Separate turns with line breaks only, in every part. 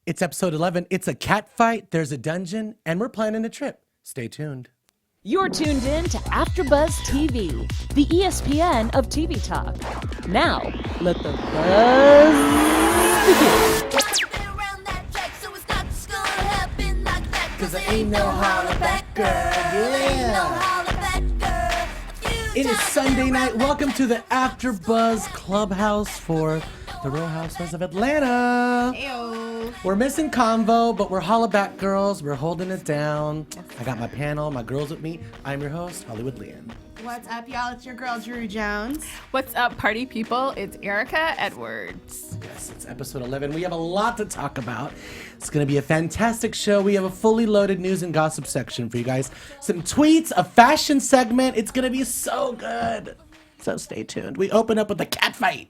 It's episode 11. It's a cat fight, there's a dungeon, and we're planning a trip. Stay tuned.
You're tuned in to AfterBuzz TV, the ESPN of TV talk. Now, let the buzz begin.
Cause there ain't no holla back, girl. Yeah. It is Sunday night. Welcome to the AfterBuzz Clubhouse for the Real Housewives of Atlanta.
Ew.
We're missing Convo, but we're holla back girls. We're holding it down. I got my panel, my girls with me. I'm your host, Hollywood Lian.
What's up, y'all? It's your girl, Drew Jones.
What's up, party people? It's Erika Edwards.
Yes, it's episode 11. We have a lot to talk about. It's going to be a fantastic show. We have a fully loaded news and gossip section for you guys. Some tweets, a fashion segment. It's going to be so good. So stay tuned. We open up with a cat fight.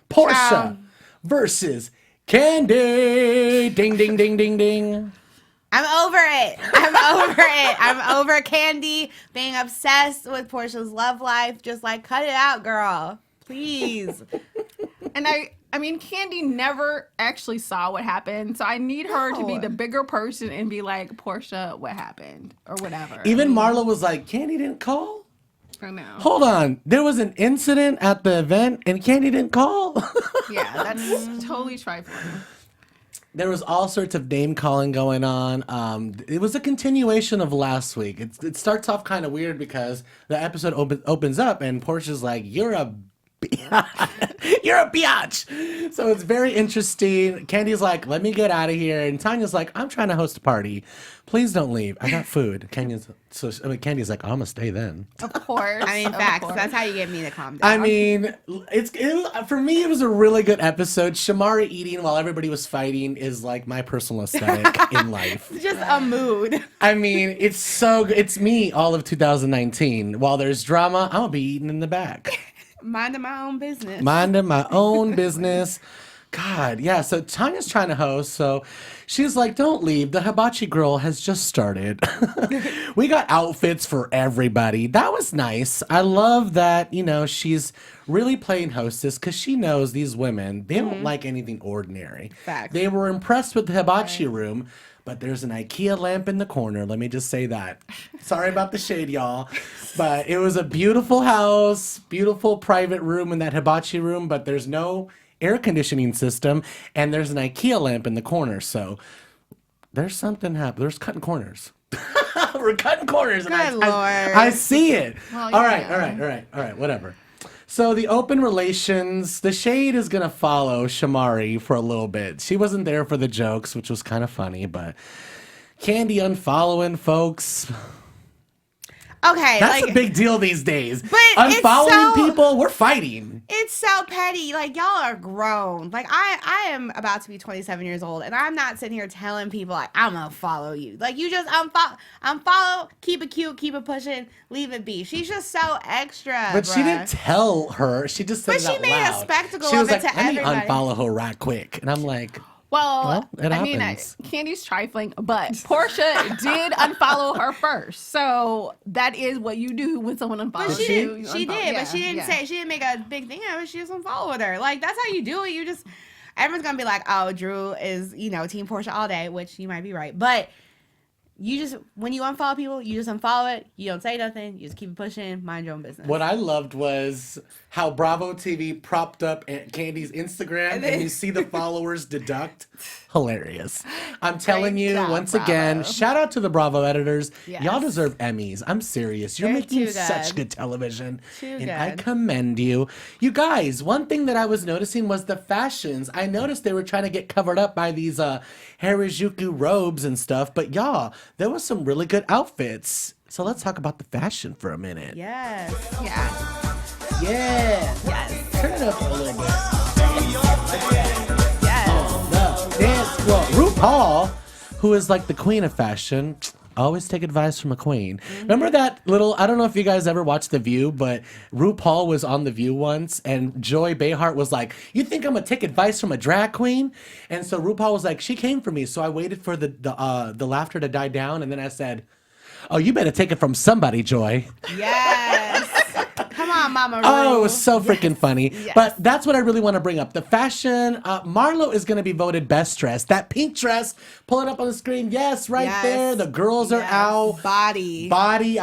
Porsha versus Candy. Ding, ding, ding, ding, ding.
I'm over it. I'm over Candy being obsessed with Porsha's love life. Just like, cut it out, girl. Please.
And I mean, Candy never actually saw what happened, so I need her to be the bigger person and be like, Porsha, what happened? Or whatever.
Even Marla was like, Candy didn't call?
I know.
Hold on. There was an incident at the event and Candy didn't call?
Yeah, that's totally trifling.
There was all sorts of name calling going on. It was a continuation of last week. It starts off kind of weird because the episode opens up and Portia's like, you're a biatch. So it's very interesting. Candy's like, let me get out of here. And Tanya's like, I'm trying to host a party. Please don't leave. I got food. Candy's like, I'm going to stay then.
Of course.
I mean,
of
facts.
course.
That's how you get me to calm down.
I mean, for me, it was a really good episode. Shamari eating while everybody was fighting is like my personal aesthetic in life.
It's just a mood.
I mean, it's so good. It's me all of 2019. While there's drama, I'm going to be eating in the back.
Minding my own business.
Minding my own business. God, yeah. So Tanya's trying to host. So she's like, don't leave. The hibachi girl has just started. We got outfits for everybody. That was nice. I love that, she's really playing hostess because she knows these women, they don't like anything ordinary.
Facts.
They were impressed with the hibachi room. But there's an IKEA lamp in the corner. Let me just say that. Sorry about the shade, y'all. But it was a beautiful house, beautiful private room in that hibachi room, but there's no air conditioning system, and there's an IKEA lamp in the corner. So there's something happening. There's cutting corners. We're cutting corners.
Good
and
Lord.
I see it.
Well,
All
yeah.
right, whatever. So the open relations, the shade is going to follow Shamari for a little bit. She wasn't there for the jokes, which was kind of funny, but Candy unfollowing folks.
Okay.
That's a big deal these days.
But
unfollowing people, we're fighting.
It's so petty. Like, y'all are grown. Like, I am about to be 27 years old, and I'm not sitting here telling people, like, I'm going to follow you. Like, you just unfollow, keep it cute, keep it pushing, leave it be. She's just so extra,
But she didn't tell her. She just said
But
it
she
out
made
loud.
a spectacle
She was
of it
like,
to
let me
everybody.
unfollow her right quick. And I'm like,
Well,
it
I mean,
happens.
Candy's trifling, but Porsha did unfollow her first. So that is what you do when someone unfollows
But she
you.
did.
You
She
unfollow.
did.
Yeah,
But she didn't
yeah.
say, she didn't make a big thing out of it. She just unfollowed her. Like, that's how you do it. You just, everyone's going to be like, oh, Drew is, Team Porsha all day, which you might be right. But you just, when you unfollow people, you just unfollow it. You don't say nothing. You just keep it pushing. Mind your own business.
what I loved was how Bravo TV propped up Candy's Instagram and you see the followers deduct. Hilarious. I'm telling
Great
you,
job,
once
Bravo.
again, shout out to the Bravo editors.
Yes.
Y'all deserve Emmys. I'm serious. You're
They're
making
too
such
good.
good television.
Too
and I
good.
commend you. You guys, one thing that I was noticing was the fashions. I noticed they were trying to get covered up by these Harajuku robes and stuff. But y'all, there was some really good outfits. So let's talk about the fashion for a minute.
Yes.
Yeah.
Yeah.
Yes.
Turn it up a little bit.
Yes.
The dance floor. RuPaul, who is like the queen of fashion, always take advice from a queen. Remember that little, I don't know if you guys ever watched The View, but RuPaul was on The View once and Joy Behar was like, you think I'm gonna take advice from a drag queen? And so RuPaul was like, she came for me. So I waited for the laughter to die down. And then I said, oh, you better take it from somebody, Joy.
Yes. Come on, Mama Ru.
Oh, it was so freaking funny.
Yes.
But that's what I really want to bring up. The fashion, Marlo is going to be voted best dress. That pink dress, pull it up on the screen. Yes, right
Yes.
there. The girls are out.
Body.
Adi.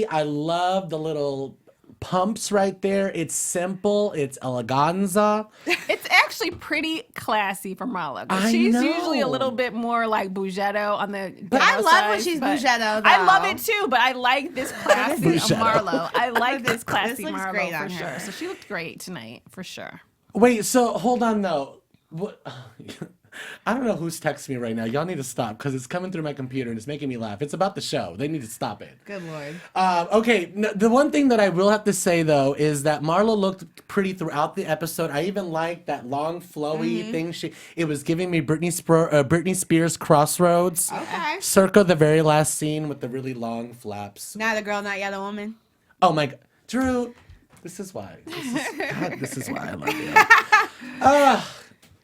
I love the little pumps right there. It's simple. It's eleganza.
It's actually pretty classy for Marla.
I
She's
know.
usually a little bit more like Bougetto on the.
I love
side,
when she's
but
Bougetto,
I love
though.
it too, but I like this classy
Bougetto.
Marlo. I like this classy
looks
Marlo
great
for
on
sure.
her.
So she looked great tonight for sure.
Wait, so hold on though. What? I don't know who's texting me right now. Y'all need to stop because it's coming through my computer and it's making me laugh. It's about the show. They need to stop it.
Good Lord.
Okay, the one thing that I will have to say though is that Marlo looked pretty throughout the episode. I even liked that long flowy thing. It was giving me Britney Spears Crossroads,
Okay.
circa the very last scene with the really long flaps.
Now the girl, not yet a woman.
Oh my God, Drew, this is why. This is why I love you.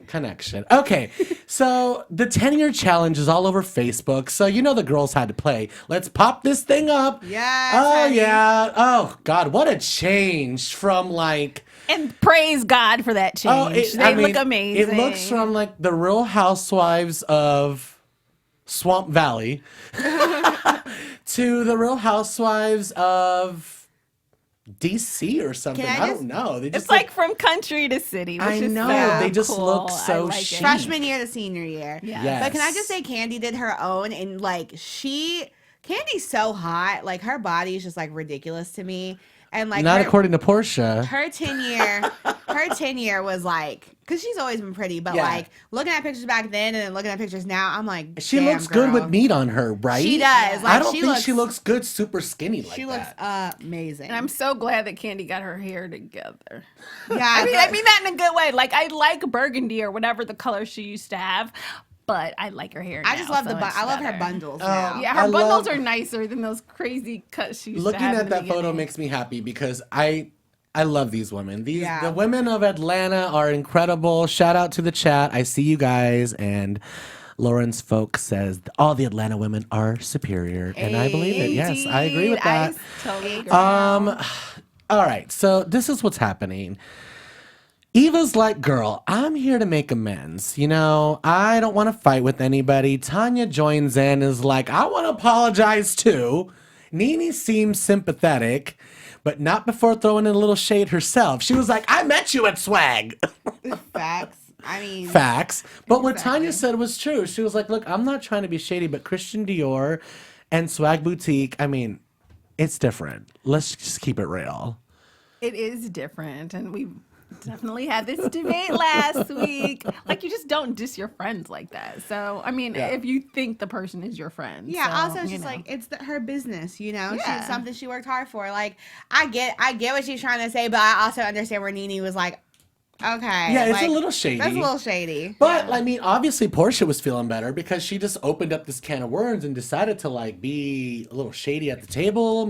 Connection. Okay, so the 10-year challenge is all over Facebook. So you know the girls had to play. Let's pop this thing up.
Yes,
Oh
honey.
yeah. Oh God, what a change from like.
And praise God for that change. They look amazing.
It looks from like the Real Housewives of Swamp Valley to the Real Housewives of DC or something.
Can I
I
just-
don't know. They just
It's like from country to city. Which
I
is
know,
so
they just
cool.
look
I
so
like it.
chic.
Freshman year to senior year.
Yeah.
Yes.
But can I just say Candy did her own and like Candy's so hot. Like her body is just like ridiculous to me. And like
not
her,
according to Porsha.
her 10 year was like, because she's always been pretty, but
Yeah.
like looking at pictures back then and then looking at pictures now, I'm like,
She
damn,
looks good
girl.
with meat on her, right?
She does.
I
Like,
don't
she
think
looks-
she looks good super skinny like
She looks
that.
amazing.
And I'm so glad that Candy got her hair together.
yeah,
I mean that in a good way. Like I like burgundy or whatever the color she used to have, but I like her hair.
I just
now
love
so
the
much
I love her
better.
bundles now.
Yeah, her
I
bundles
love-
are nicer than those crazy cuts she used
Looking
to have.
at
in the
that photo
beginning.
makes me happy because I love these women.
Yeah.
The women of Atlanta are incredible. Shout out to the chat. I see you guys. And Lawrence Folk says all the Atlanta women are superior, and I believe it. Yes, I agree with that.
I totally agree.
All right, so this is what's happening. Eva's like, girl, I'm here to make amends. You know, I don't want to fight with anybody. Tanya joins in, is like, I want to apologize too. Nene seems sympathetic, but not before throwing in a little shade herself. She was like, I met you at Swag.
Facts. I mean,
Facts. But what Tanya
Exactly.
said was true. She was like, look, I'm not trying to be shady, but Christian Dior and Swag Boutique, I mean, it's different. Let's just keep it real.
It is different, and we definitely had this debate last week. Like, you just don't diss your friends like that. So, I mean, if you think the person is your friend.
yeah.
so,
Also, it's
you
just
know.
like it's her business. You know,
Yeah.
she's something she worked hard for. Like, I get what she's trying to say, but I also understand where Nene was like, okay,
Yeah, it's
like,
a little shady.
That's a little shady.
But I mean, obviously Porsha was feeling better because she just opened up this can of worms and decided to like be a little shady at the table.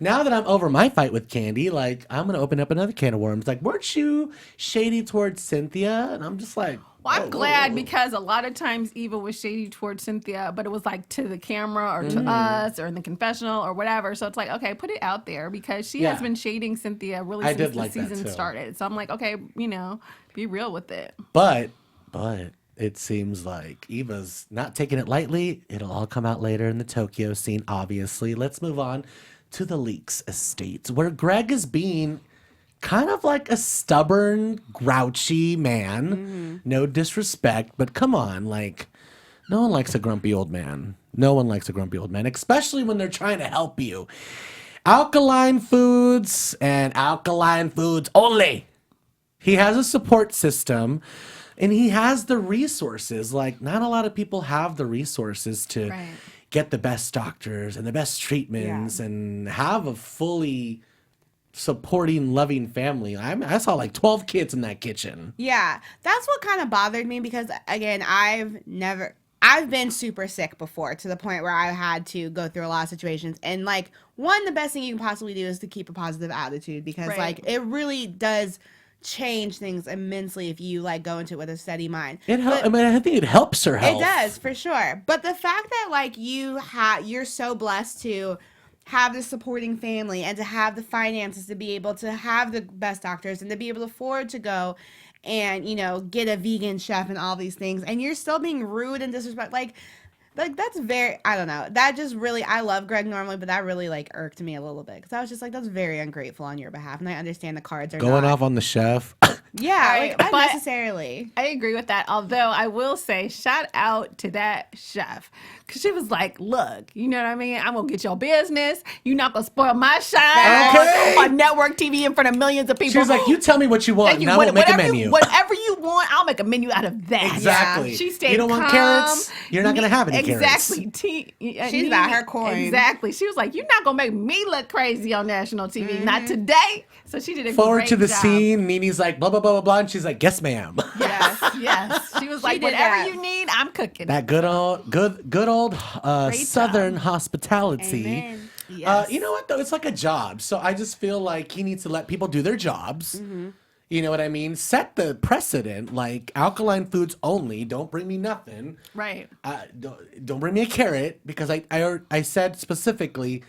Now that I'm over my fight with Candy, like I'm gonna open up another can of worms. Like, weren't you shady towards Cynthia? And I'm just like,
Well, I'm
whoa,
glad
whoa, whoa.
because a lot of times Eva was shady towards Cynthia, but it was like to the camera or to us or in the confessional or whatever. So it's like, okay, put it out there because she
Yeah.
has been shading Cynthia really
I
since
did
the
like that
season
too.
started. So I'm like, okay, you know, be real with it.
But it seems like Eva's not taking it lightly. It'll all come out later in the Tokyo scene, obviously. Let's move on to the Leeks Estates, where Greg is being kind of like a stubborn, grouchy man. No disrespect, but come on, like, no one likes a grumpy old man. No one likes a grumpy old man, especially when they're trying to help you. Alkaline foods and alkaline foods only. He has a support system and he has the resources. Like, not a lot of people have the resources to
Right.
get the best doctors and the best treatments and have a fully supporting, loving family. I saw like 12 kids in that kitchen.
Yeah, that's what kind of bothered me because again, I've been super sick before to the point where I had to go through a lot of situations. And like the best thing you can possibly do is to keep a positive attitude because
Right.
like it really does change things immensely if you like go into it with a steady mind.
It I mean, I think it helps her health.
It does for sure. But the fact that like you're so blessed to have this supporting family and to have the finances to be able to have the best doctors and to be able to afford to go and, you know, get a vegan chef and all these things. And you're still being rude and disrespectful. Like that's very, I don't know. That just really, I love Greg normally, but that really like irked me a little bit because I was just like, that's very ungrateful on your behalf. And I understand the cards are
Going
not.
off on the chef.
Yeah,
Right,
like not
but-
necessarily.
I agree with that. Although I will say, shout out to that chef. Because she was like, look, you know what I mean? I'm going to get your business. You're not going to spoil my shine
Okay.
on network TV in front of millions of people.
She was like, you tell me what you want,
Thank
and
you.
I will make a
Whatever
menu.
whatever you want, I'll make a menu out of that.
Exactly.
Yeah. She stayed
You don't want
calm.
carrots? You're not going to have any carrots.
Exactly.
She's about her coin.
Exactly. She was like, you're not going to make me look crazy on national TV. Not today. So she did a
Forward
great
to the
job.
scene. Nene's like, blah, blah, blah, blah, blah. And she's like, yes, ma'am.
Yes. She was like,
did
whatever
that.
you need, I'm cooking.
That good old Southern
job.
hospitality.
Amen. Yes.
You know what though? It's like a job. So I just feel like he needs to let people do their jobs. You know what I mean? Set the precedent. Like alkaline foods only. Don't bring me nothing.
Right.
Don't bring me a carrot because I said specifically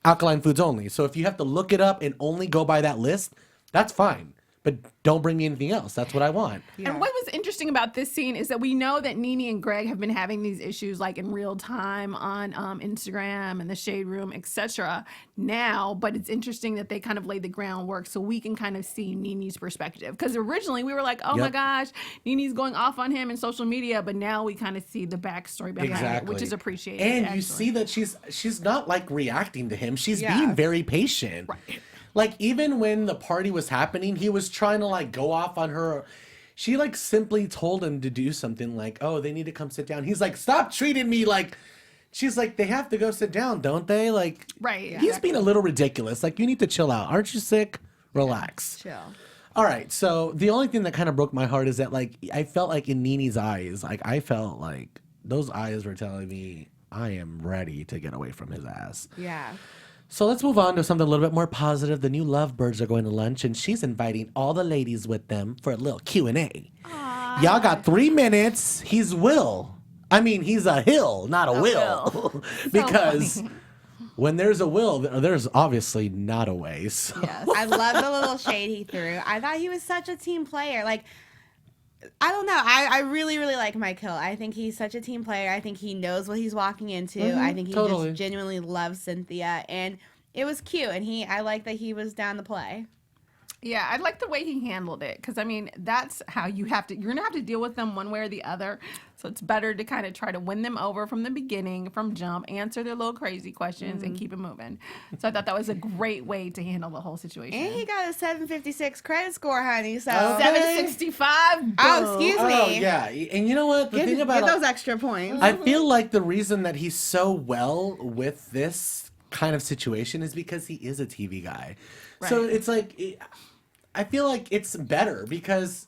alkaline foods only. So if you have to look it up and only go by that list, that's fine. But don't bring me anything else. That's what I want.
And what was interesting about this scene is that we know that Nene and Greg have been having these issues like in real time on Instagram and the Shade Room, etc. now, but it's interesting that they kind of laid the groundwork so we can kind of see Nene's perspective. Because originally we were like, oh my
Yep.
gosh, Nene's going off on him in social media, but now we kind of see the backstory behind it, which is appreciated.
And
actually.
you see that she's not like reacting to him. She's
Yeah.
being very patient.
Right.
Like even when the party was happening, he was trying to like go off on her. She like simply told him to do something like, oh, they need to come sit down. He's like, stop treating me like. She's like, they have to go sit down, don't they? Like,
Right, yeah.
He's being a little ridiculous. Like, you need to chill out. Aren't you sick? Relax.
Chill.
All right. So the only thing that kind of broke my heart is that like I felt like in Nene's eyes, like I felt like those eyes were telling me I am ready to get away from his ass.
Yeah.
So let's move on to something a little bit more positive. The new lovebirds are going to lunch, and she's inviting all the ladies with them for a little Q&A. Y'all got 3 minutes. He's Will. I mean, he's a Hill, not a Will. Because when there's a Will, there's obviously not a way. So.
Yes. I love the little shade he threw. I thought he was such a team player. Like, I don't know. I really, really like Mike Hill. I think he's such a team player. I think he knows what he's walking into. I think he
totally.
just genuinely loves Cynthia. And it was cute. And I like that he was down to play.
Yeah, I like the way he handled it because, I mean, that's how you're going to have to deal with them one way or the other. So it's better to kind of try to win them over from the beginning, from jump, answer their little crazy questions, and keep it moving. So I thought that was a great way to handle the whole situation.
And he got a 756 credit score, honey. So
Okay.
765.
Oh, excuse me.
Oh, yeah. And you know what? The thing about
get those extra points.
I feel like the reason that he's so well with this kind of situation is because he is a TV guy. So
Right.
it's like, I feel like it's better because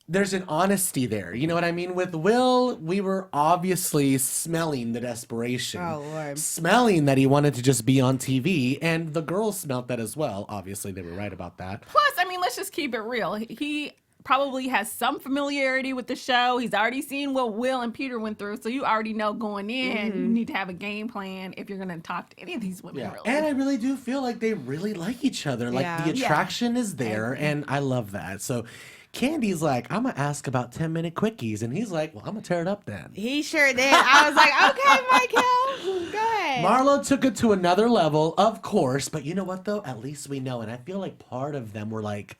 there's an honesty there. You know what I mean? With Will, we were obviously smelling the desperation.
Oh, Lord.
Smelling that he wanted to just be on TV. And the girls smelt that as well. Obviously, they were right about that.
Plus, I mean, let's just keep it real. He probably has some familiarity with the show. He's already seen what Will and Peter went through. So you already know going in, you need to have a game plan if you're going to talk to any of these women, really.
And I really do feel like they really like each other. Like
Yeah.
the attraction is there, and I love that. So Candy's like, I'm going to ask about 10-minute quickies. And he's like, well, I'm going to tear it up then.
He sure did. I was like, okay, Mike Hill, go ahead.
Marlo took it to another level, of course. But you know what, though? At least we know. And I feel like part of them were like,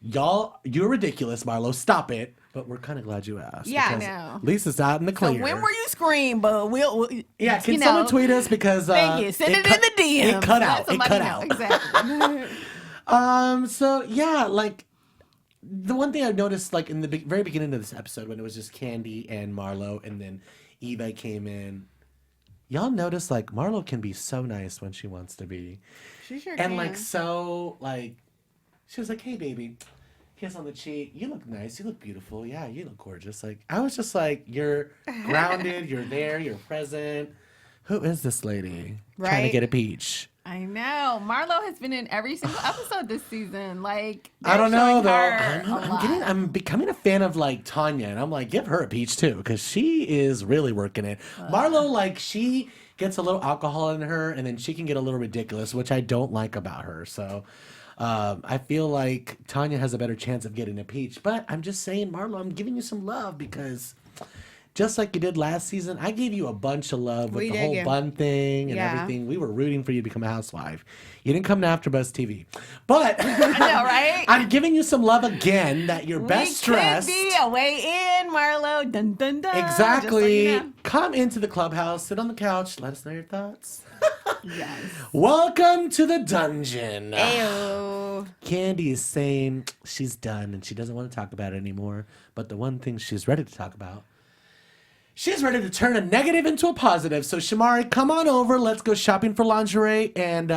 y'all, you're ridiculous, Marlo. Stop it. But we're kind of glad you asked.
Yeah, I
because
know.
Lisa's out in the
So
clear.
when were you scream, but we'll
Yeah, can
you
someone
know,
tweet us? Because
Thank you. Send it in the DMs.
It cut
Let
out. It
somebody
cut
know.
out.
Exactly.
So yeah, like the one thing I've noticed, like in the very beginning of this episode, when it was just Candy and Marlo, and then Eva came in, y'all notice like Marlo can be so nice when she wants to be,
She sure
and
can.
like so like she was like, "Hey, baby." Kiss on the cheek. You look nice. You look beautiful. Yeah, you look gorgeous. Like I was just like, you're grounded. You're there. You're present. Who is this lady trying to
Right?
get a peach?
I know. Marlo has been in every single episode this season. Like,
I don't know though.
her a lot.
I'm becoming a fan of like Tanya, and I'm like, give her a peach too, because she is really working it. Marlo, like she gets a little alcohol in her, and then she can get a little ridiculous, which I don't like about her. So I feel like Tanya has a better chance of getting impeached. But I'm just saying, Marlo, I'm giving you some love because just like you did last season, I gave you a bunch of love with the whole bun thing and everything. We were rooting for you to become a housewife. You didn't come to AfterBuzz TV. But
I know, right?
I'm giving you some love again that you're best dressed.
We could be a way in, Marlo. Dun, dun, dun.
Exactly.
Just so you know.
Come into the clubhouse, sit on the couch, let us know your thoughts.
Yes.
Welcome to the dungeon.
Ayo.
Candy is saying she's done and she doesn't want to talk about it anymore. But the one thing she's ready to talk about, she's ready to turn a negative into a positive. So Shamari, come on over. Let's go shopping for lingerie and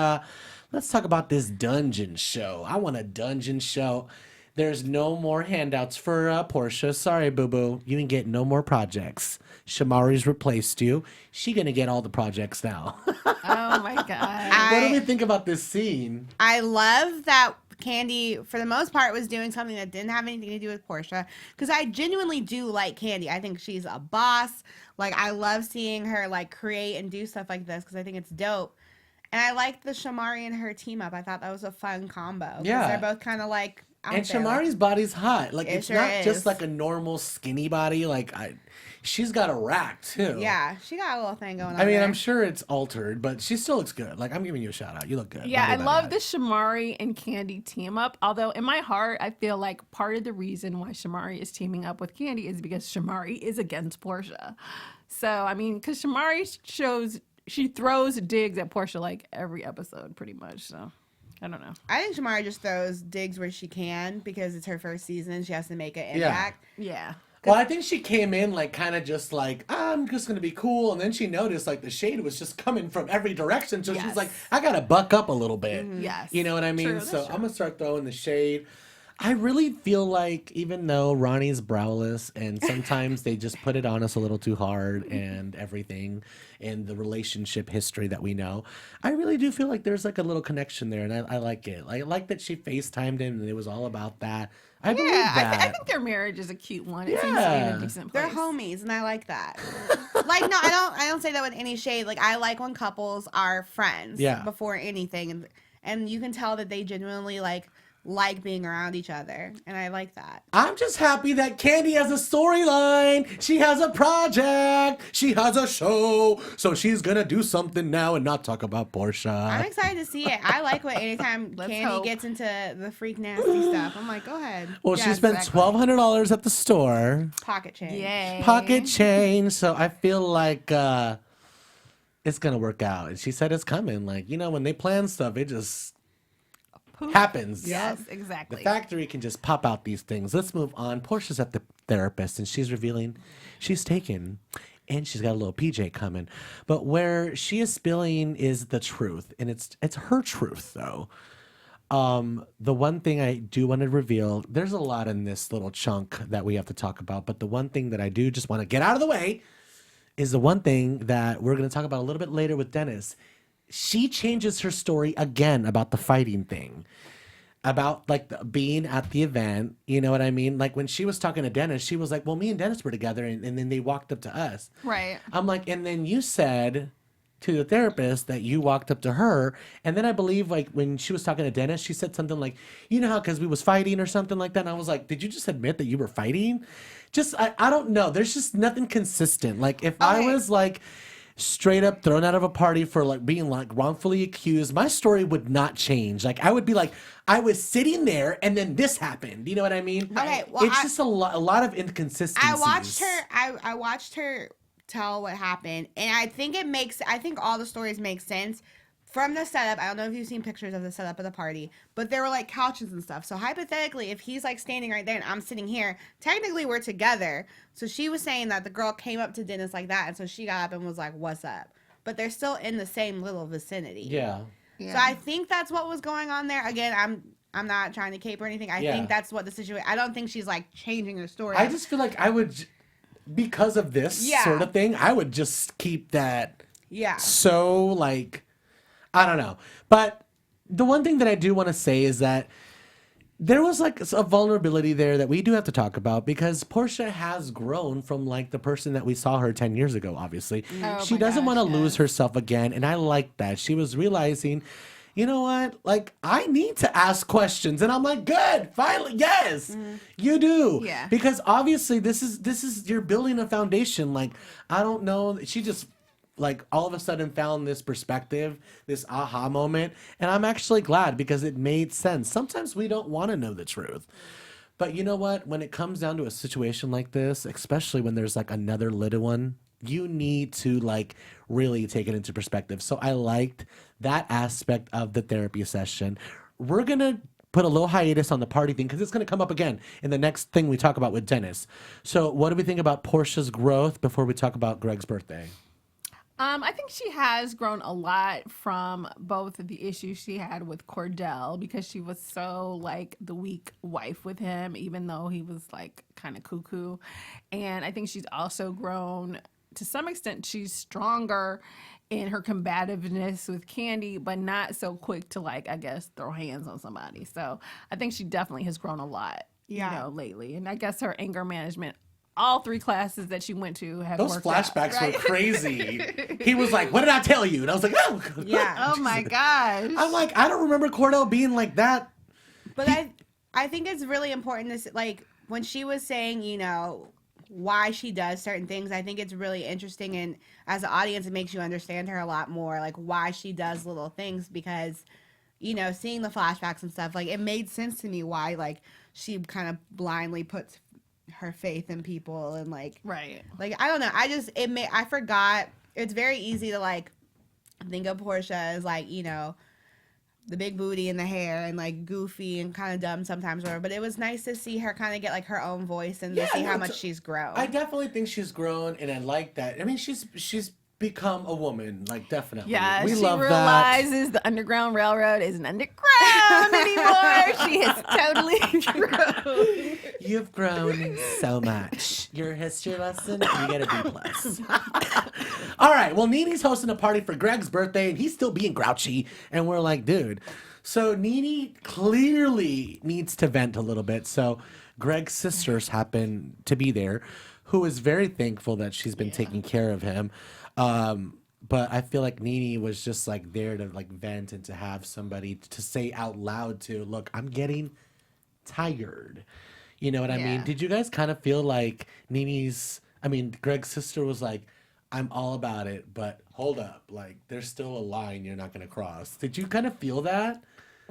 let's talk about this dungeon show. I want a dungeon show. There's no more handouts for Porsha. Sorry, boo-boo. You didn't get no more projects. Shamari's replaced you. She gonna get all the projects now.
Oh my God.
What do we think about this scene?
I love that Candy, for the most part, was doing something that didn't have anything to do with Porsha. Because I genuinely do like Candy. I think she's a boss. Like, I love seeing her, like, create and do stuff like this because I think it's dope. And I liked the Shamari and her team up. I thought that was a fun combo.
Yeah.
They're both kind of like out
And
there,
Shamari's body's hot. Like,
It
it's
sure
not
is.
just like a normal skinny body. Like, she's got a rack, too.
Yeah, she got a little thing going on.
I mean,
there.
I'm sure it's altered, but she still looks good. Like, I'm giving you a shout out. You look good.
Yeah, I
Body,
love
body.
the Shamari and Candy team up. Although in my heart, I feel like part of the reason why Shamari is teaming up with Candy is because Shamari is against Porsha. So, I mean, because Shamari she throws digs at Porsha like every episode pretty much. So, I don't know.
I think Shamari just throws digs where she can because it's her first season. She has to make an impact.
Yeah.
Well, I think she came in like kind of just like, I'm just going to be cool. And then she noticed like the shade was just coming from every direction. So she's
Yes.
like, I got to buck up a little bit.
Yes.
You know what I mean?
True,
So
that's
I'm
true.
going to start throwing the shade. I really feel like even though Ronnie's browless and sometimes they just put it on us a little too hard and everything in the relationship history that we know, I really do feel like there's like a little connection there. And I like it. I like that she FaceTimed him and it was all about that. I believe
Yeah,
that.
I think their marriage is a cute one. It seems to be in
Yeah.
a decent place.
They're homies, and I like that. Like, no, I don't say that with any shade. Like, I like when couples are friends
Yeah.
before anything, and you can tell that they genuinely like being around each other, and I like that.
I'm just happy that Candy has a storyline. She has a project. She has a show. So she's going to do something now and not talk about
I'm
Porsha.
excited to see it. I like when anytime
Let's
Candy
hope.
gets into the freak nasty stuff. I'm like, go ahead.
Well, she
Yes,
spent
exactly.
$1,200 at the store.
Pocket change.
Yay.
Pocket change. So I feel like it's going to work out. And she said it's coming. Like, you know, when they plan stuff, it just happens.
Yes,
The
exactly.
factory can just pop out these things. Let's move on. Portia's at the therapist, and she's revealing she's taken, and she's got a little PJ coming. But where she is spilling is the truth, and it's her truth though. The one thing I do want to reveal, there's a lot in this little chunk that we have to talk about, but the one thing that I do just want to get out of the way is the one thing that we're going to talk about a little bit later with Dennis. She changes her story again about the fighting thing, about like being at the event. You know what I mean? Like when she was talking to Dennis, she was like, well, me and Dennis were together and then they walked up to us.
Right.
I'm like, and then you said to the therapist that you walked up to her. And then I believe like when she was talking to Dennis, she said something like, you know how, cause we was fighting or something like that. And I was like, did you just admit that you were fighting? Just, I don't know. There's just nothing consistent. Like if I
Okay.
was like straight up thrown out of a party for like being like wrongfully accused, my story would not change. Like I would be like, I was sitting there and then this happened. You know what I mean?
Okay, well,
it's just a lot of inconsistencies.
I watched her. I watched her tell what happened, and I think I think all the stories make sense from the setup. I don't know if you've seen pictures of the setup of the party, but there were like couches and stuff. So hypothetically, if he's like standing right there and I'm sitting here, technically we're together. So she was saying that the girl came up to Dennis like that, and so she got up and was like, "What's up?" But they're still in the same little vicinity.
Yeah.
So I think that's what was going on there. Again, I'm not trying to cape or anything. I
Yeah.
think that's what the situation. I don't think she's like changing her story.
I just feel like I would, because of this
Yeah.
sort of thing, I would just keep that
yeah.
so like, I don't know. But the one thing that I do want to say is that there was like a vulnerability there that we do have to talk about because Porsha has grown from like the person that we saw her 10 years ago, obviously.
Oh
She
my
doesn't want to
gosh,
lose
yes.
herself again. And I like that. She was realizing, you know what? Like, I need to ask questions. And I'm like, good, finally, yes, you do.
Yeah.
Because obviously this is, you're building a foundation. Like, I don't know. She just like all of a sudden found this perspective, this aha moment. And I'm actually glad because it made sense. Sometimes we don't want to know the truth. But you know what? When it comes down to a situation like this, especially when there's like another little one, you need to like really take it into perspective. So I liked that aspect of the therapy session. We're going to put a little hiatus on the party thing because it's going to come up again in the next thing we talk about with Dennis. So what do we think about Portia's growth before we talk about Greg's birthday?
I think she has grown a lot from both of the issues she had with Cordell because she was so like the weak wife with him, even though he was like kind of cuckoo. And I think she's also grown to some extent. She's stronger in her combativeness with Candy, but not so quick to like, I guess, throw hands on somebody. So I think she definitely has grown a lot, lately. And I guess her anger management, all 3 classes that she went to have
Those
worked
flashbacks
out, right?
were crazy. He was like, what did I tell you? And I was like, oh.
Yeah.
Oh my gosh.
I'm like, I don't remember Cordell being like that.
But I think it's really important to like when she was saying, you know, why she does certain things. I think it's really interesting, and as an audience, it makes you understand her a lot more, like why she does little things. Because, you know, seeing the flashbacks and stuff, like it made sense to me why like she kind of blindly puts her faith in people and like
Right.
like I don't know. I forgot. It's very easy to like think of Porsha as like, you know, the big booty and the hair and like goofy and kind of dumb sometimes, whatever. But it was nice to see her kind of get like her own voice and to see how much she's grown.
I definitely think she's grown, and I like that. I mean, she's become a woman, like definitely.
Yeah,
we
she
love that.
realizes the Underground Railroad isn't underground anymore. She has totally grown.
You've grown so much. Your history lesson, you get a B plus. All right. Well, Nene's hosting a party for Greg's birthday, and he's still being grouchy. And we're like, dude. So Nene clearly needs to vent a little bit. So Greg's sisters happen to be there, who is very thankful that she's been taking care of him. But I feel like Nene was just like there to like vent and to have somebody to say out loud to, look, I'm getting tired. You know what I mean?
Yeah.
Did you guys kind of feel like Greg's sister was like, I'm all about it, but hold up. Like, there's still a line you're not going to cross. Did you kind of feel that?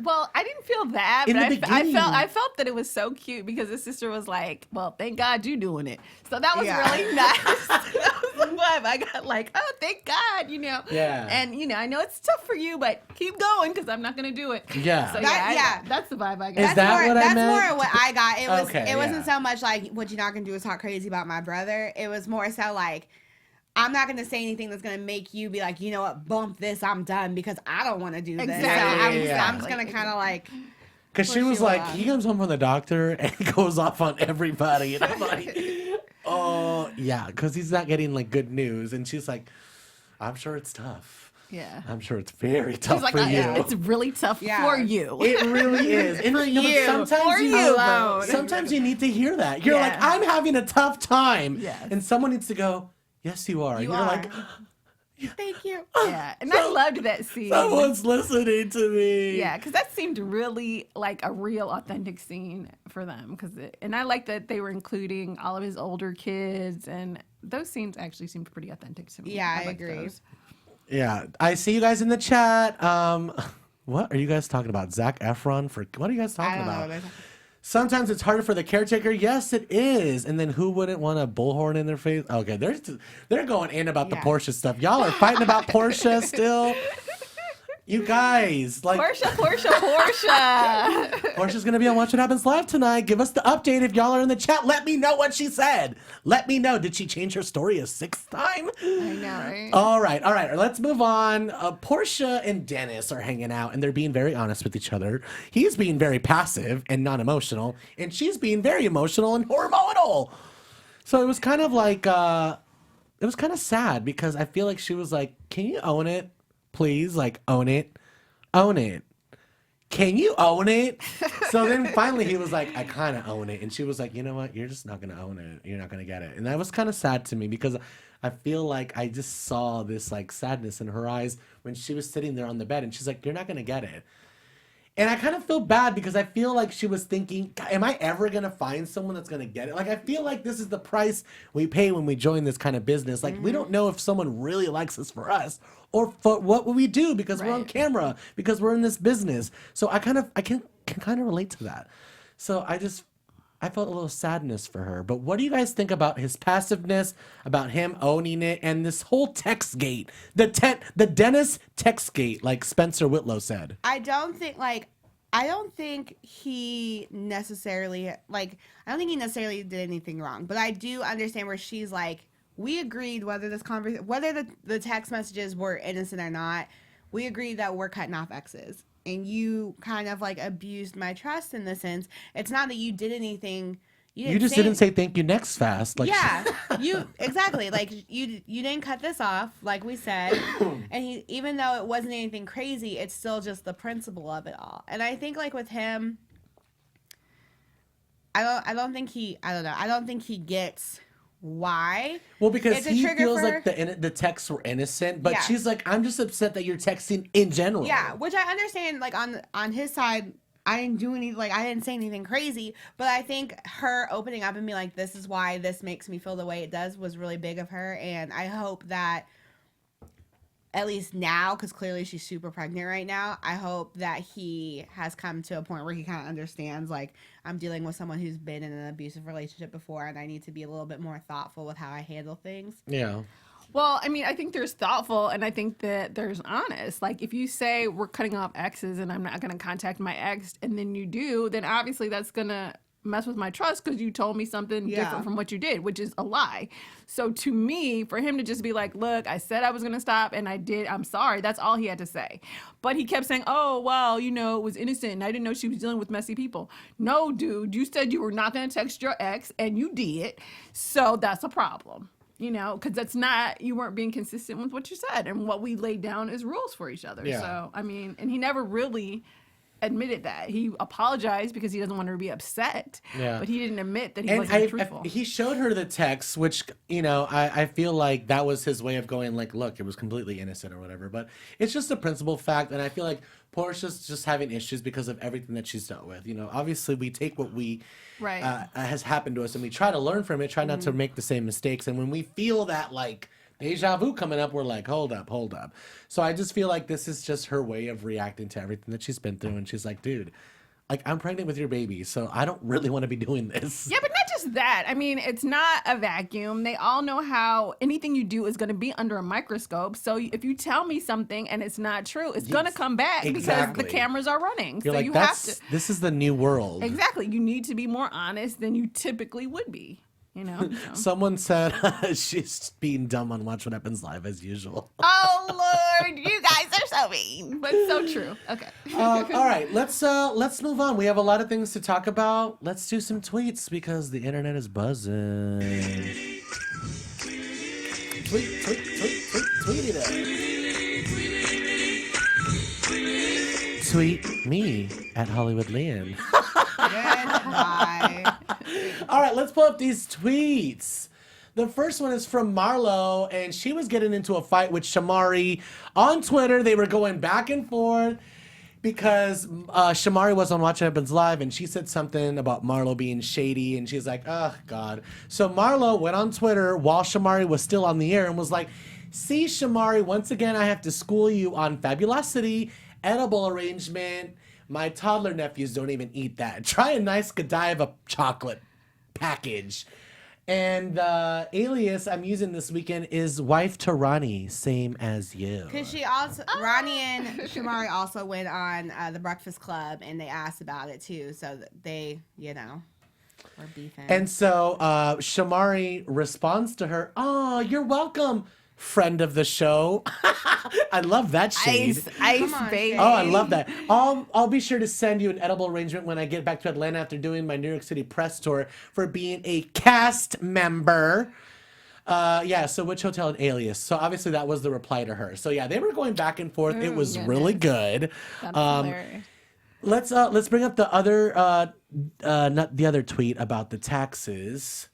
Well, I didn't feel that,
In
but
the beginning.
I felt that it was so cute because his sister was like, "Well, thank God you doing it." So that was
Yeah.
really nice. That was the vibe. I got like, "Oh, thank God," you know.
Yeah.
And you know, I know it's tough for you, but keep going because I'm not gonna do it.
Yeah.
So
That-
that's the vibe I got.
Is that what I
that's
meant?
more what I got. It was
Okay,
it wasn't
yeah.
so much like what you're not gonna do is talk crazy about my brother. It was more so like I'm not gonna say anything that's gonna make you be like, you know what, bump this, I'm done because I don't want to do this.
Exactly.
So
Yeah.
I'm just gonna kind of like
Because she
push
was
you
like,
along.
he comes home from the doctor and goes off on everybody. And I'm like, oh, yeah, because he's not getting like good news. And she's like, I'm sure it's tough.
Yeah.
I'm sure it's very tough
She's like,
for you.
it's really tough
Yeah.
for you.
It really is. And like, you know,
You,
sometimes
for you alone.
sometimes you need to hear that. You're like,
Yeah.
I'm having a tough time.
Yes.
And someone needs to go, yes, you are.
You
and you're
are.
like,
thank you.
Yeah, and I loved that scene.
someone's listening to me.
Yeah, because that seemed really like a real authentic scene for them. And I like that they were including all of his older kids, and those scenes actually seemed pretty authentic to me.
Yeah, I
liked
agree.
those.
Yeah. I see you guys in the chat. What are you guys talking about? Zac Efron for what are you guys
I
talking
don't know.
about?
what they're talking-
Sometimes it's harder for the caretaker. Yes, it is. And then who wouldn't want a bullhorn in their face? Okay, they're going in about the
Yeah.
Porsche stuff. Y'all are fighting about Porsche still. You guys, like
Porsha.
Portia's gonna be on Watch What Happens Live tonight. Give us the update if y'all are in the chat. Let me know what she said. Let me know. Did she change her story a 6th time?
I know, right?
All right. Let's move on. Porsha and Dennis are hanging out, and they're being very honest with each other. He's being very passive and non-emotional, and she's being very emotional and hormonal. So it was kind of like, it was kind of sad because I feel like she was like, "Can you own it, please? Like, own it, own it." can you own it? So then finally he was like, I kind of own it. And she was like, you know what? You're just not going to own it. You're not going to get it. And that was kind of sad to me because I feel like I just saw this like sadness in her eyes when she was sitting there on the bed and she's like, you're not going to get it. And I kind of feel bad because I feel like she was thinking, am I ever going to find someone that's going to get it? Like, I feel like this is the price we pay when we join this kind of business. Like, we don't know if someone really likes us for us or for what we do because we're on camera, because we're in this business. So I can kind of relate to that. So I felt a little sadness for her. But what do you guys think about his passiveness, about him owning it, and this whole text gate? The Dennis text gate, like Spencer Whitlow said.
I don't think he necessarily did anything wrong, but I do understand where she's like, we agreed whether the text messages were innocent or not, we agreed that we're cutting off exes. And you kind of like abused my trust in the sense. It's not that you did anything. You just didn't
say thank you next fast. Like,
yeah, exactly. Like you didn't cut this off, like we said. And even though it wasn't anything crazy, it's still just the principle of it all. And I think like with him, I don't think he gets why.
Well, because he feels like the texts were innocent, but she's like, I'm just upset that you're texting in general.
Yeah, which I understand. Like on his side, I didn't do anything. Like I didn't say anything crazy, but I think her opening up and being like, "This is why this makes me feel the way it does," was really big of her, and I hope that. At least now, because clearly she's super pregnant right now, I hope that he has come to a point where he kind of understands, like, I'm dealing with someone who's been in an abusive relationship before, and I need to be a little bit more thoughtful with how I handle things.
Yeah.
Well, I mean, I think there's thoughtful, and I think that there's honest. Like, if you say we're cutting off exes and I'm not going to contact my ex, and then you do, then obviously that's going to mess with my trust because you told me something different from what you did, which is a lie. So to me, for him to just be like, look, I said I was going to stop and I did. I'm sorry. That's all he had to say. But he kept saying, oh, well, it was innocent and I didn't know she was dealing with messy people. No, dude, you said you were not going to text your ex and you did. So that's a problem. Because you weren't being consistent with what you said. And what we laid down is rules for each other. Yeah. So, I mean, and he never really admitted that. He apologized because he doesn't want her to be upset. Yeah. But he didn't admit that he wasn't truthful.
He showed her the text, which, I feel like that was his way of going like, look, it was completely innocent or whatever. But it's just a principle fact. And I feel like Porsha's just having issues because of everything that she's dealt with. Obviously we take what has happened to us and we try to learn from it, try not to make the same mistakes. And when we feel that like deja vu coming up, we're like, hold up. So I just feel like this is just her way of reacting to everything that she's been through. And she's like, dude, like, I'm pregnant with your baby, so I don't really want to be doing this.
Yeah, but not just that. I mean, it's not a vacuum. They all know how anything you do is going to be under a microscope. So if you tell me something and it's not true, it's going to come back because the cameras are running.
You're
so
like,
you have to.
This is the new world.
Exactly. You need to be more honest than you typically would be. So.
Someone said she's being dumb on Watch What Happens Live as usual.
Oh Lord, you guys are so mean, but so true. Okay.
All right, let's move on. We have a lot of things to talk about. Let's do some tweets because the internet is buzzing. Tweet it up. Tweet me at Hollywood Lian.
Goodbye.
All right, let's pull up these tweets. The first one is from Marlo, and she was getting into a fight with Shamari on Twitter. They were going back and forth because Shamari was on Watch What Happens Live, and she said something about Marlo being shady, and she's like, oh, God. So Marlo went on Twitter while Shamari was still on the air and was like, see, Shamari, once again, I have to school you on fabulosity, edible arrangement. My toddler nephews don't even eat that. Try a nice Godiva chocolate package. And alias I'm using this weekend is wife to Ronnie, same as you.
Because Ronnie and Shamari also went on the Breakfast Club and they asked about it too. So they, were beefing.
And so Shamari responds to her, oh, you're welcome, friend of the show. I love that shade.
Ice, baby.
Oh, I love that. I'll be sure to send you an edible arrangement when I get back to Atlanta after doing my New York City press tour for being a cast member. So which hotel and alias? So obviously that was the reply to her. So yeah, they were going back and forth. It was really good.
That's hilarious.
Let's bring up the other not the other tweet about the taxes.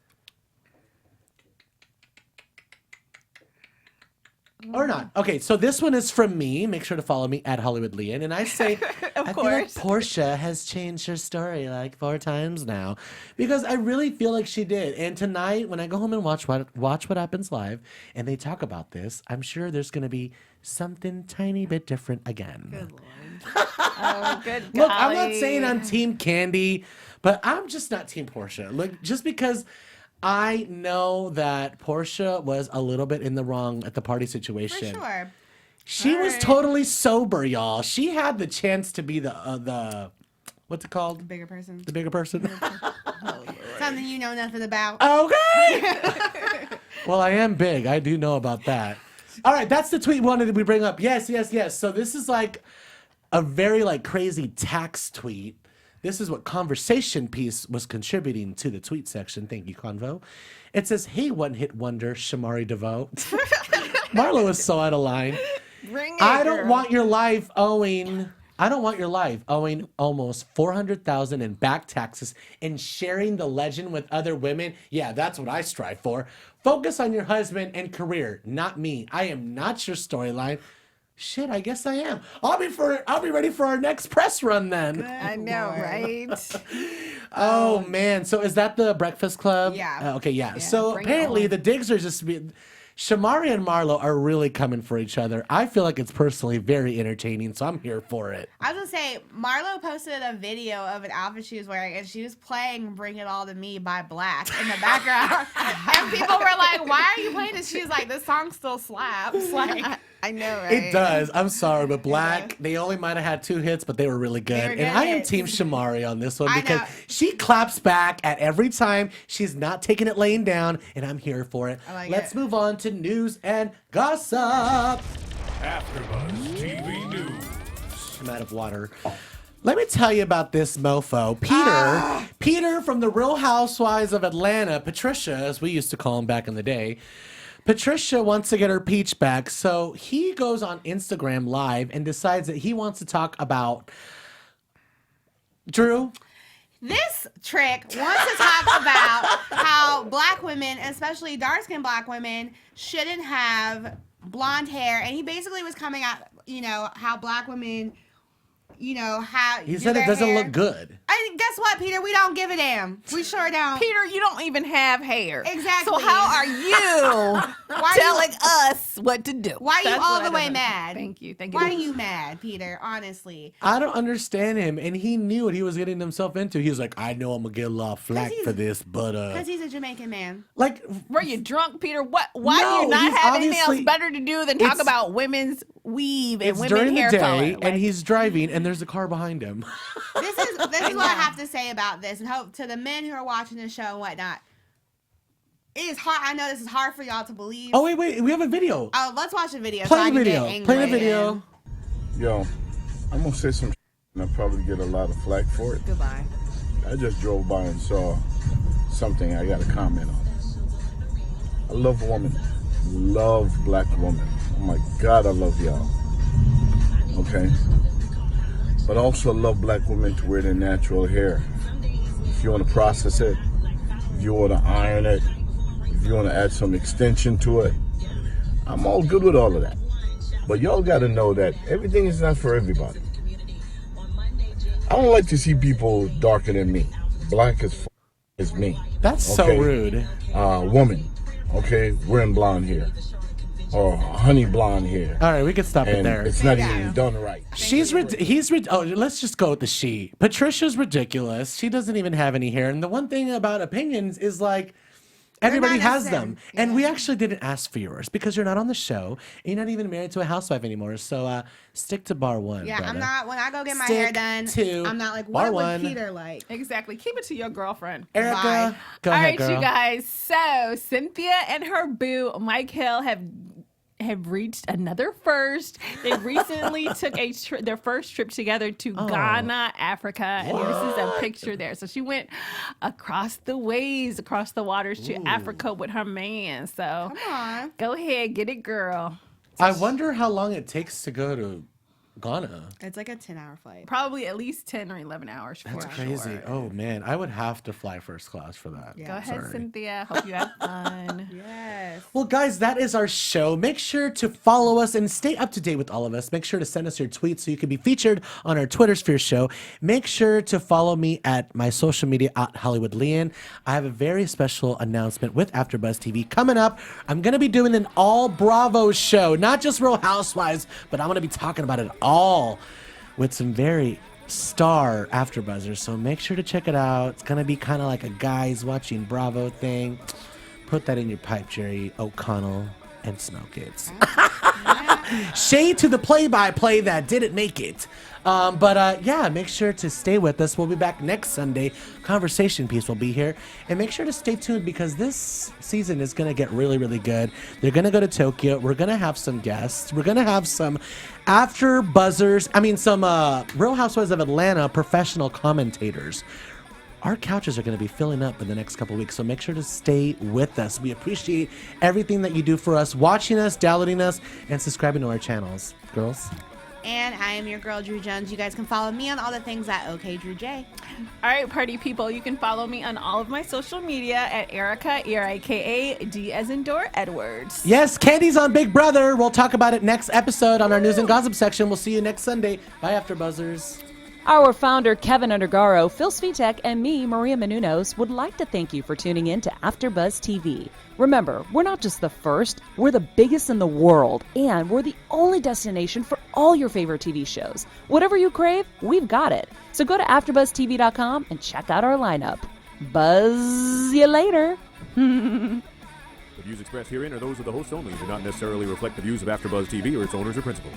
Or not. Okay, so this one is from me. Make sure to follow me at Hollywood Lian. And I say, I feel like Porsha has changed her story like 4 times now. Because I really feel like she did. And tonight, when I go home and watch What Happens Live, and they talk about this, I'm sure there's going to be something tiny bit different again.
Good Lord.
Oh, good
Look, I'm not saying I'm Team Candy, but I'm just not Team Porsha. Look, just because I know that Porsha was a little bit in the wrong at the party
For
situation.
sure.
She was totally sober, y'all. She had the chance to be the what's it called?
Bigger person.
The bigger person.
Something you know nothing about.
Okay. Well, I am big. I do know about that. All right, that's the tweet we bring up. Yes. So this is like a very like crazy tax tweet. This is what Conversation Piece was contributing to the tweet section. Thank you, Convo. It says, "Hey, one-hit wonder, Shamari DeVoe." Marlo is so out of line.
Bring it,
I don't
girl.
want your life owing almost $400,000 in back taxes and sharing the legend with other women. Yeah, that's what I strive for. Focus on your husband and career, not me. I am not your storyline. Shit, I guess I am. I'll be ready for our next press run then.
I know, right?
Oh man, so is that the Breakfast Club?
Yeah.
Okay, yeah. So
bring it
apparently
on.
the digs are just Shamari and Marlo are really coming for each other. I feel like it's personally very entertaining, so I'm here for it.
I was gonna say, Marlo posted a video of an outfit she was wearing, and she was playing "Bring It All to Me" by Black in the background, and people were like, "Why are you playing this?" She's like, "This song still slaps." Like,
I know, right?
It does. I'm sorry, but Black, they only might have had 2 hits, but they were really good.
They were
And
good
I am
hits.
Team Shamari on this one
I
because
know.
she claps back at every time. She's not taking it laying down, and I'm here for it.
I like
Let's
it.
move on to news and gossip.
AfterBuzz TV News.
I'm out of water. Let me tell you about this mofo. Peter from the Real Housewives of Atlanta, Patricia, as we used to call him back in the day. Patricia wants to get her peach back, so he goes on Instagram Live and decides that he wants to talk about Drew.
this trick wants to talk about how Black women, especially dark-skinned Black women, shouldn't have blonde hair, and he basically was coming out, how Black women, how
He said it doesn't look good.
And guess what, Peter? We don't give a damn. We sure don't.
Peter, you don't even have hair.
Exactly.
So how are you telling us what to do?
Why are you
That's
all
what I
the way
don't-
mad?
Thank you.
Why are you mad, Peter? Honestly.
I don't understand him, and he knew what he was getting himself into. He was like, I know I'm going to get a lot of flack
he's-
for this, but,
Because he's a Jamaican man.
like,
Were you drunk, Peter? Why do
No,
you not
he's
have anything else
obviously-
better to do than talk
It's-
about women's weave and
it's
women's
during the
hair
day,
color?
and he's driving, and there's a car behind him.
This is what I have to say about this, and hope to the men who are watching this show and whatnot. It is hard. I know this is hard for y'all to believe.
Oh, wait, we have a video.
Oh, let's watch the video.
Play
so I
the
can get
video.
angry.
Play the video.
Yo, I'm gonna say some and I'll probably get a lot of flack for it.
Goodbye.
I just drove by and saw something I gotta comment on. I love women. Love Black women. Oh my God, I love y'all. Okay? But I also love Black women to wear their natural hair. If you wanna process it, if you wanna iron it, if you wanna add some extension to it, I'm all good with all of that. But y'all gotta know that everything is not for everybody. I don't like to see people darker than me. Black as me.
That's so
Okay.
rude.
Woman, okay, wearing blonde hair. Or honey blonde hair.
All right, we can stop it
And
there.
it's not even done right.
Let's just go with the she. Patricia's ridiculous. She doesn't even have any hair. And the one thing about opinions is like, everybody
not
has
necessary.
them. And we actually didn't ask for yours because you're not on the show. And you're not even married to a housewife anymore. So stick to bar one.
Yeah,
brother.
I'm not. When I go get my hair
Stick
done,
to
I'm not like,
bar
what
one.
would Peter like?
Exactly. Keep it to your girlfriend.
Erica,
Bye.
go
All
ahead,
right,
girl.
you guys. So Cynthia and her boo, Mike Hill, have reached another first. They recently took their first trip together to Ghana, Africa, and this is a picture there. So she went across the waters to Africa with her man. So
Come on.
go ahead, get it, girl.
I wonder how long it takes to go to Ghana.
It's like a 10-hour flight.
Probably at least 10 or 11 hours.
That's
for
crazy.
Sure.
Oh man, I would have to fly first class for that.
Yeah.
Go ahead,
Sorry.
Cynthia. Hope you have fun.
Yes.
Well, guys, that is our show. Make sure to follow us and stay up to date with all of us. Make sure to send us your tweets so you can be featured on our Twitter Sphere show. Make sure to follow me at my social media at Hollywood Lian. I have a very special announcement with AfterBuzz TV coming up. I'm going to be doing an all Bravo show, not just Real Housewives, but I'm going to be talking about it all with some very star AfterBuzzers. So make sure to check it out. It's going to be kind of like a guys watching Bravo thing. Put that in your pipe, Jerry O'Connell, and smoke it. Shade to the play-by-play that didn't make it. Yeah, make sure to stay with us. We'll be back next Sunday. Conversation Piece will be here. And make sure to stay tuned because this season is going to get really, really good. They're going to go to Tokyo. We're going to have some guests. We're going to have some some Real Housewives of Atlanta professional commentators. Our couches are going to be filling up in the next couple weeks, so make sure to stay with us. We appreciate everything that you do for us, watching us, downloading us, and subscribing to our channels. Girls?
And I am your girl, Drew Jones. You guys can follow me on all the things at OKDrewJ.
All right, party people, you can follow me on all of my social media at Erika, E-R-I-K-A-D as in door, Edwards.
Yes, Candy's on Big Brother. We'll talk about it next episode on our news and gossip section. We'll see you next Sunday. Bye, AfterBuzzers.
Our founder, Kevin Undergaro, Phil Svitek, and me, Maria Menounos, would like to thank you for tuning in to AfterBuzz TV. Remember, we're not just the first, we're the biggest in the world, and we're the only destination for all your favorite TV shows. Whatever you crave, we've got it. So go to AfterBuzzTV.com and check out our lineup. Buzz you later.
The views expressed herein are those of the hosts only and do not necessarily reflect the views of AfterBuzz TV or its owners or principals.